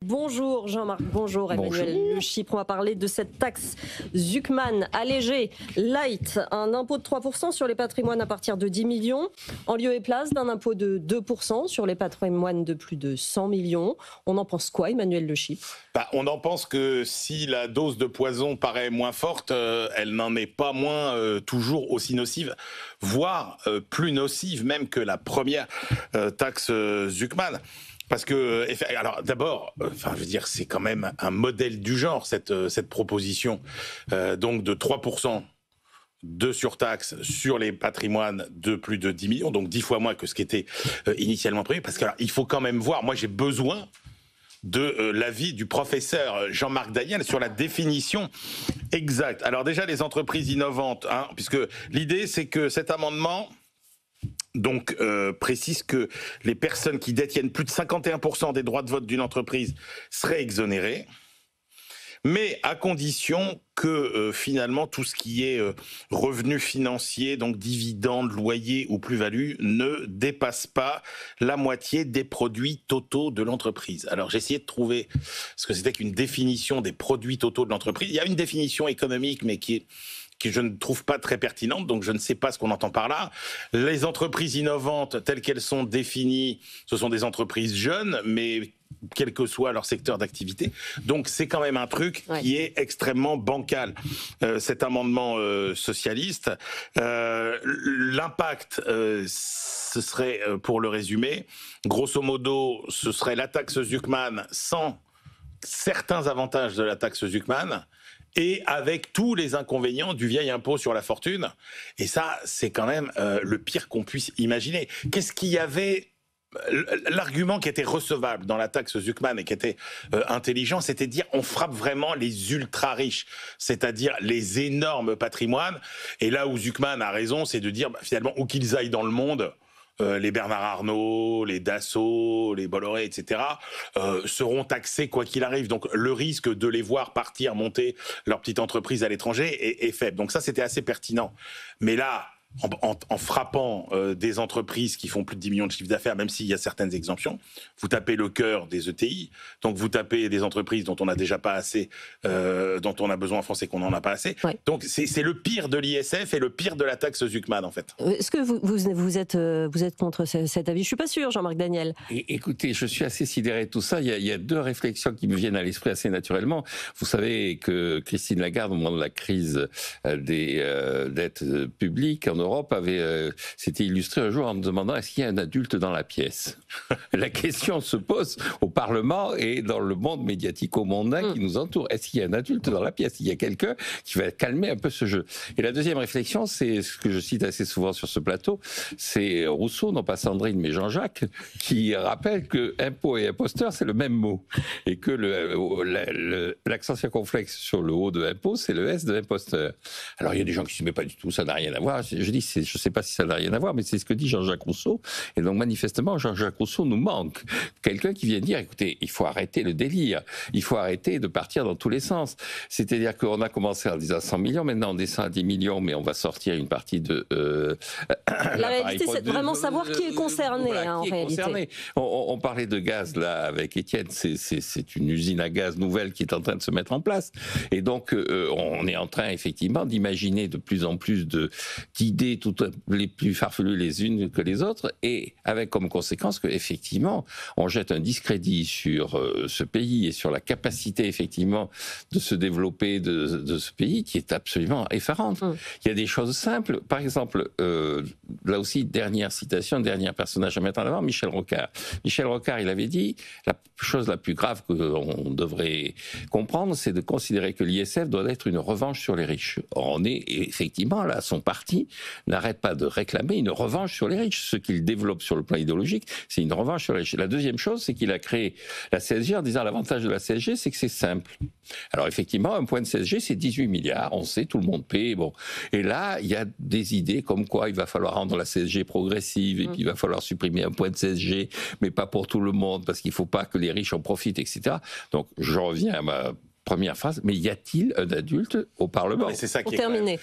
Bonjour Jean-Marc, bonjour Emmanuel Le Chypre. On va parler de cette taxe Zuckman allégée, light, un impôt de 3% sur les patrimoines à partir de 10 millions, en lieu et place d'un impôt de 2% sur les patrimoines de plus de 100 millions. On en pense quoi, Emmanuel Le Chypre ? On en pense que si la dose de poison paraît moins forte, elle n'en est pas moins toujours aussi nocive, voire plus nocive même que la première taxe Zuckman. Parce que, alors d'abord, c'est quand même un modèle du genre, cette proposition, donc de 3% de surtaxe sur les patrimoines de plus de 10 millions, donc 10 fois moins que ce qui était initialement prévu. Parce qu'il faut quand même voir, moi j'ai besoin de l'avis du professeur Jean-Marc Daniel sur la définition exacte. Alors déjà, les entreprises innovantes, puisque l'idée c'est que cet amendement précise que les personnes qui détiennent plus de 51% des droits de vote d'une entreprise seraient exonérées, mais à condition que finalement tout ce qui est revenus financiers, donc dividendes, loyers ou plus-value, ne dépasse pas la moitié des produits totaux de l'entreprise. Alors j'ai essayé de trouver ce que c'était qu'une définition des produits totaux de l'entreprise. Il y a une définition économique, mais qui je ne trouve pas très pertinente, donc je ne sais pas ce qu'on entend par là. Les entreprises innovantes, telles qu'elles sont définies, ce sont des entreprises jeunes, mais quel que soit leur secteur d'activité. Donc c'est quand même un truc qui est extrêmement bancal. Cet amendement socialiste, l'impact, ce serait, pour le résumer, grosso modo, ce serait la taxe Zuckman sans certains avantages de la taxe Zuckman, et avec tous les inconvénients du vieil impôt sur la fortune. Et ça, c'est quand même le pire qu'on puisse imaginer. Qu'est-ce qu'il y avait ? L'argument qui était recevable dans la taxe Zuckman et qui était intelligent, c'était de dire on frappe vraiment les ultra riches, c'est-à-dire les énormes patrimoines. Et là où Zuckman a raison, c'est de dire finalement où qu'ils aillent dans le monde, les Bernard Arnault, les Dassault, les Bolloré, etc., seront taxés quoi qu'il arrive. Donc le risque de les voir partir, monter leur petite entreprise à l'étranger est faible. Donc ça, c'était assez pertinent. Mais là, en frappant des entreprises qui font plus de 10 millions de chiffre d'affaires, même s'il y a certaines exemptions, vous tapez le cœur des ETI, donc vous tapez des entreprises dont on n'a déjà pas assez, dont on a besoin en France et qu'on n'en a pas assez. Ouais. Donc c'est le pire de l'ISF et le pire de la taxe Zuckman, en fait. Est-ce que vous êtes contre cet avis ? Je ne suis pas sûr, Jean-Marc Daniel. Écoutez, je suis assez sidéré de tout ça. Il y a deux réflexions qui me viennent à l'esprit assez naturellement. Vous savez que Christine Lagarde, au moment de la crise des dettes publiques en Europe, s'était illustrée un jour en me demandant est-ce qu'il y a un adulte dans la pièce. La question se pose au Parlement et dans le monde médiatico-mondain qui nous entoure. Est-ce qu'il y a un adulte dans la pièce ? Il y a quelqu'un qui va calmer un peu ce jeu. Et la deuxième réflexion, c'est ce que je cite assez souvent sur ce plateau, c'est Rousseau, non pas Sandrine, mais Jean-Jacques, qui rappelle que impôt et imposteur, c'est le même mot. Et que l'accent circonflexe sur le haut de impôt, c'est le S de imposteur. Alors il y a des gens qui se disent mais pas du tout, ça n'a rien à voir. Je dis, je ne sais pas si ça n'a rien à voir, mais c'est ce que dit Jean-Jacques Rousseau. Et donc, manifestement, Jean-Jacques Rousseau nous manque. Quelqu'un qui vient dire, écoutez, il faut arrêter le délire. Il faut arrêter de partir dans tous les sens. C'est-à-dire qu'on a commencé en disant 100 millions, maintenant on descend à 10 millions, mais on va sortir une partie de... la réalité, c'est de vraiment savoir qui est concerné, en réalité. On parlait de gaz, là, avec Étienne. C'est une usine à gaz nouvelle qui est en train de se mettre en place. Et donc, on est en train, effectivement, d'imaginer de plus en plus d'idées toutes les plus farfelues les unes que les autres, et avec comme conséquence que effectivement on jette un discrédit sur ce pays et sur la capacité effectivement de se développer de ce pays qui est absolument effarante. Il y a des choses simples, par exemple, là aussi dernière citation, dernier personnage à mettre en avant, Michel Rocard. Michel Rocard, il avait dit la chose la plus grave qu'on devrait comprendre, c'est de considérer que l'ISF doit être une revanche sur les riches. On est effectivement là, son parti n'arrête pas de réclamer une revanche sur les riches. Ce qu'il développe sur le plan idéologique, c'est une revanche sur les riches. La deuxième chose, c'est qu'il a créé la CSG en disant l'avantage de la CSG, c'est que c'est simple. Alors effectivement, un point de CSG, c'est 18 milliards, on sait, tout le monde paie. Bon. Et là, il y a des idées comme quoi il va falloir rendre la CSG progressive et puis il va falloir supprimer un point de CSG, mais pas pour tout le monde, parce qu'il ne faut pas que les riches en profitent, etc. Donc je reviens à ma première phrase, mais y a-t-il un adulte au Parlement? C'est ça,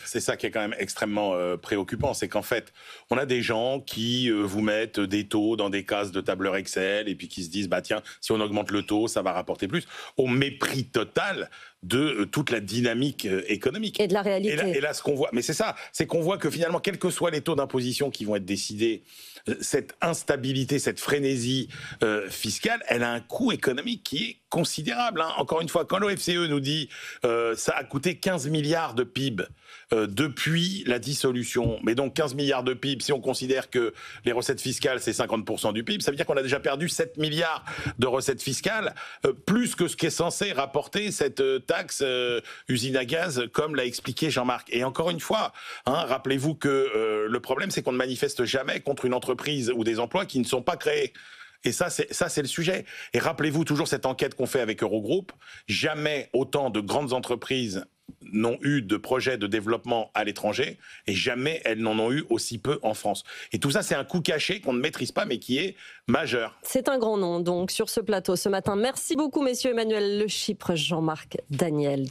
c'est ça qui est quand même extrêmement préoccupant, c'est qu'en fait, on a des gens qui vous mettent des taux dans des cases de tableur Excel et puis qui se disent, bah tiens, si on augmente le taux, ça va rapporter plus, au mépris total de toute la dynamique économique. Et de la réalité. Et là, ce qu'on voit, mais c'est ça, c'est qu'on voit que finalement, quels que soient les taux d'imposition qui vont être décidés, cette instabilité, cette frénésie fiscale, elle a un coût économique qui est considérable. Hein. Encore une fois, quand l'OFCE nous dit ça a coûté 15 milliards de PIB depuis la dissolution, mais donc 15 milliards de PIB, si on considère que les recettes fiscales, c'est 50% du PIB, ça veut dire qu'on a déjà perdu 7 milliards de recettes fiscales, plus que ce qui est censé rapporter cette taxe usine à gaz, comme l'a expliqué Jean-Marc. Et encore une fois, hein, rappelez-vous que le problème, c'est qu'on ne manifeste jamais contre une entreprise ou des emplois qui ne sont pas créés. Et ça, c'est le sujet. Et rappelez-vous toujours cette enquête qu'on fait avec Eurogroupe. Jamais autant de grandes entreprises n'ont eu de projets de développement à l'étranger et jamais elles n'en ont eu aussi peu en France. Et tout ça, c'est un coût caché qu'on ne maîtrise pas mais qui est majeur. C'est un grand nom donc sur ce plateau ce matin. Merci beaucoup messieurs Emmanuel Le Chypre, Jean-Marc Daniel.